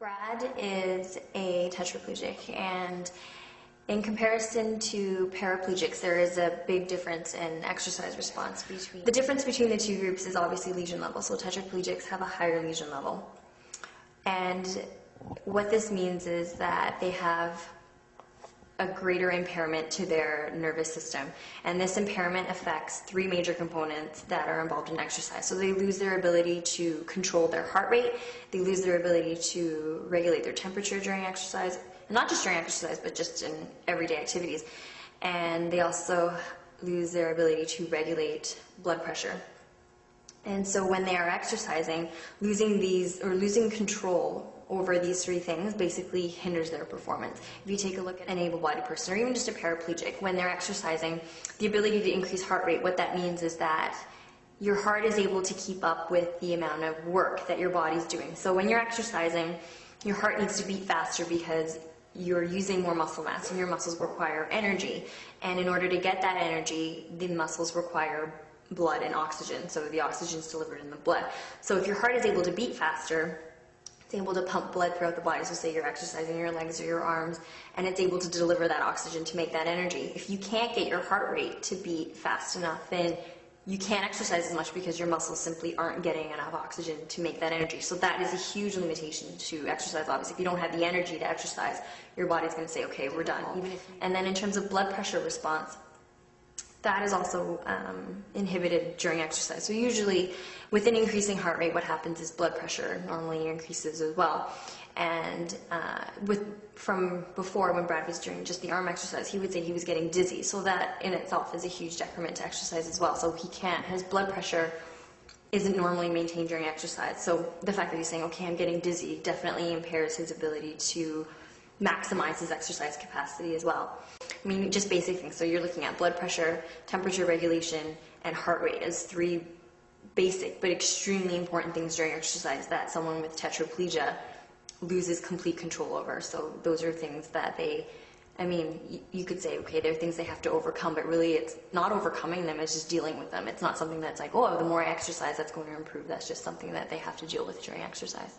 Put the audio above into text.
Brad is a tetraplegic, and in comparison to paraplegics, there is a big difference in exercise response between. The difference between the two groups is obviously lesion level. So tetraplegics have a higher lesion level. And what this means is that they have a greater impairment to their nervous system. And this impairment affects three major components that are involved in exercise. So they lose their ability to control their heart rate, they lose their ability to regulate their temperature during exercise, not just during exercise, but just in everyday activities. And they also lose their ability to regulate blood pressure. And so when they are exercising, losing control over these three things basically hinders their performance. If you take a look at an able-bodied person or even just a paraplegic, when they're exercising, the ability to increase heart rate, what that means is that your heart is able to keep up with the amount of work that your body's doing. So when you're exercising, your heart needs to beat faster because you're using more muscle mass and your muscles require energy. And in order to get that energy, the muscles require blood and oxygen. So the oxygen is delivered in the blood. So if your heart is able to beat faster, it's able to pump blood throughout the body. So say you're exercising your legs or your arms, and it's able to deliver that oxygen to make that energy. If you can't get your heart rate to beat fast enough, then you can't exercise as much because your muscles simply aren't getting enough oxygen to make that energy. So that is a huge limitation to exercise. Obviously, if you don't have the energy to exercise, your body's going to say, okay, we're done. And then in terms of blood pressure response, that is also inhibited during exercise. So usually with an increasing heart rate, what happens is blood pressure normally increases as well. And from before, when Brad was doing just the arm exercise, he would say he was getting dizzy. So that in itself is a huge decrement to exercise as well. So his blood pressure isn't normally maintained during exercise. So the fact that he's saying, okay, I'm getting dizzy, definitely impairs his ability to maximize his exercise capacity as well. I mean, just basic things. So you're looking at blood pressure, temperature regulation, and heart rate as three basic but extremely important things during exercise that someone with tetraplegia loses complete control over. So those are things that you could say, okay, they're things they have to overcome, but really it's not overcoming them, it's just dealing with them. It's not something that's like, oh, the more I exercise, that's going to improve. That's just something that they have to deal with during exercise.